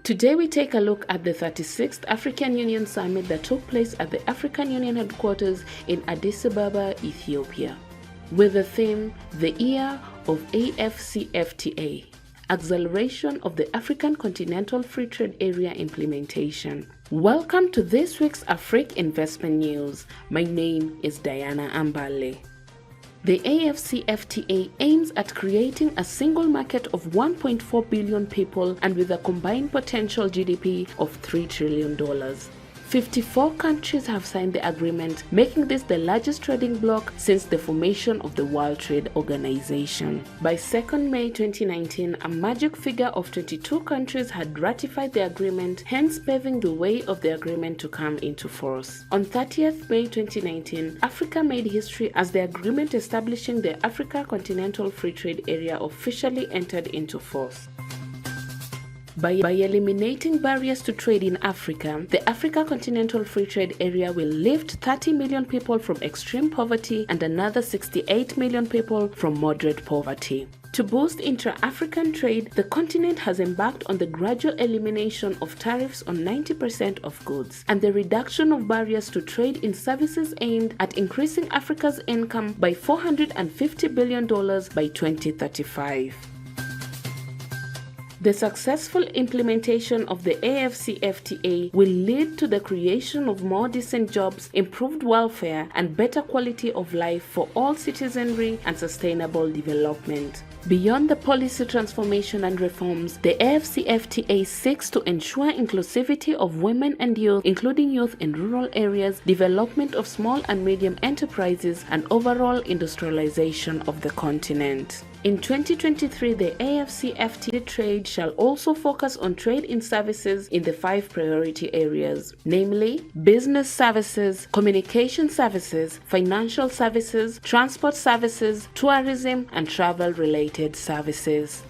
Today we take a look at the 36th African Union Summit that took place at the African Union headquarters in Addis Ababa, Ethiopia, with the theme, The Year of AfCFTA, Acceleration of the African Continental Free Trade Area Implementation. Welcome to this week's Afrique Investment News. My name is Diana Ambale. The AfCFTA aims at creating a single market of 1.4 billion people and with a combined potential GDP of $3 trillion. 54 countries have signed the agreement, making this the largest trading bloc since the formation of the World Trade Organization. By 2nd May 2019, a magic figure of 22 countries had ratified the agreement, hence paving the way of the agreement to come into force. On 30th May 2019, Africa made history as the agreement establishing the Africa Continental Free Trade Area officially entered into force. By eliminating barriers to trade in Africa, the Africa Continental Free Trade Area will lift 30 million people from extreme poverty and another 68 million people from moderate poverty. To boost intra-African trade, the continent has embarked on the gradual elimination of tariffs on 90% of goods and the reduction of barriers to trade in services aimed at increasing Africa's income by $450 billion by 2035. The successful implementation of the AfCFTA will lead to the creation of more decent jobs, improved welfare, and better quality of life for all citizenry and sustainable development. Beyond the policy transformation and reforms, the AfCFTA seeks to ensure inclusivity of women and youth, including youth in rural areas, development of small and medium enterprises, and overall industrialization of the continent. In 2023, the AfCFTA trade shall also focus on trade in services in the 5 priority areas, namely business services, communication services, financial services, transport services, tourism, and travel-related services.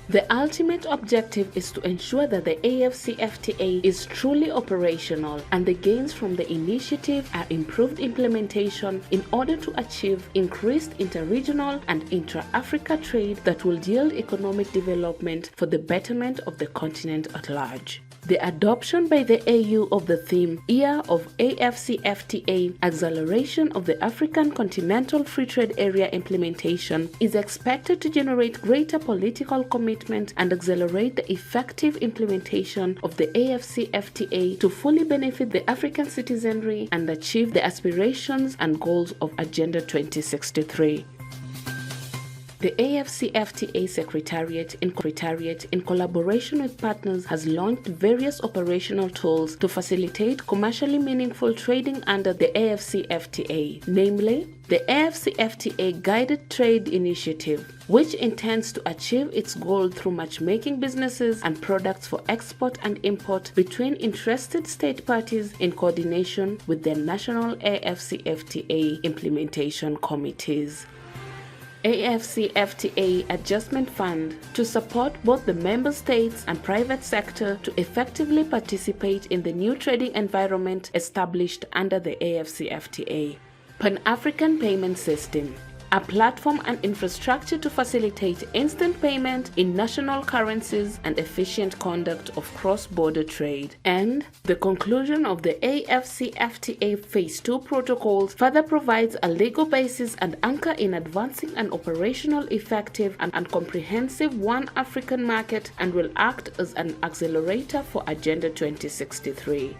The ultimate objective is to ensure that the AfCFTA is truly operational and the gains from the initiative are improved implementation in order to achieve increased interregional and intra-Africa trade that will yield economic development for the betterment of the continent at large. The adoption by the AU of the theme Year of AfCFTA, Acceleration of the African Continental Free Trade Area Implementation, is expected to generate greater political commitment and accelerate the effective implementation of the AfCFTA to fully benefit the African citizenry and achieve the aspirations and goals of Agenda 2063. The AfCFTA Secretariat, in collaboration with partners, has launched various operational tools to facilitate commercially meaningful trading under the AfCFTA, namely the AfCFTA Guided Trade Initiative, which intends to achieve its goal through matchmaking businesses and products for export and import between interested state parties in coordination with their national AfCFTA implementation committees. AfCFTA Adjustment Fund to support both the member states and private sector to effectively participate in the new trading environment established under the AfCFTA. Pan-African Payment System, a platform and infrastructure to facilitate instant payment in national currencies and efficient conduct of cross-border trade. And the conclusion of the AfCFTA Phase 2 protocols further provides a legal basis and anchor in advancing an operational, effective, and comprehensive One African market and will act as an accelerator for Agenda 2063.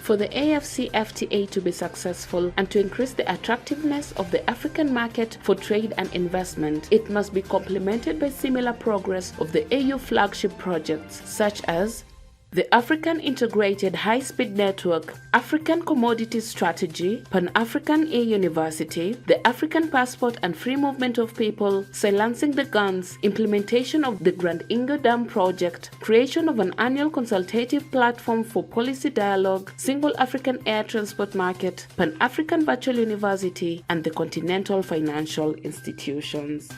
For the AfCFTA to be successful and to increase the attractiveness of the African market for trade and investment, it must be complemented by similar progress of the AU flagship projects such as the African Integrated High-Speed Network, African Commodities Strategy, Pan-African E-University, the African Passport and Free Movement of People, Silencing the Guns, implementation of the Grand Ingo Dam Project, creation of an annual consultative platform for policy dialogue, Single African Air Transport Market, Pan-African Virtual University, and the Continental Financial Institutions.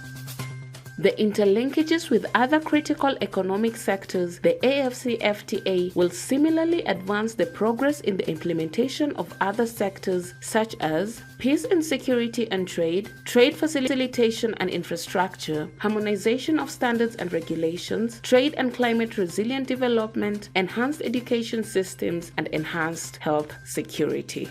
The interlinkages with other critical economic sectors, the AfCFTA will similarly advance the progress in the implementation of other sectors such as peace and security and trade facilitation and infrastructure, harmonization of standards and regulations, trade and climate resilient development, enhanced education systems, and enhanced health security.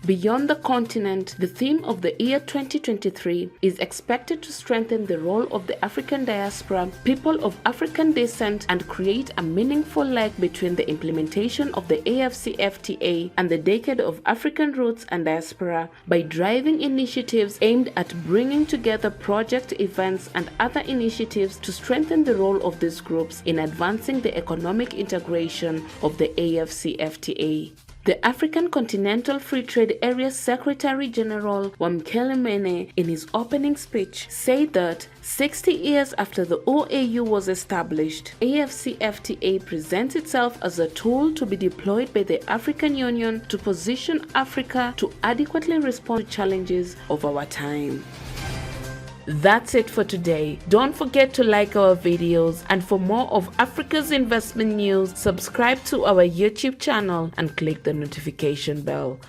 Beyond the continent, the theme of the year 2023 is expected to strengthen the role of the African diaspora, people of African descent, and create a meaningful link between the implementation of the AfCFTA and the Decade of African Roots and Diaspora by driving initiatives aimed at bringing together project events and other initiatives to strengthen the role of these groups in advancing the economic integration of the AfCFTA. The African Continental Free Trade Area Secretary General Wamkele Mene, in his opening speech, said that 60 years after the OAU was established, AfCFTA presents itself as a tool to be deployed by the African Union to position Africa to adequately respond to challenges of our time. That's it for today. Don't forget to like our videos, and for more of Africa's investment news, subscribe to our YouTube channel and click the notification bell.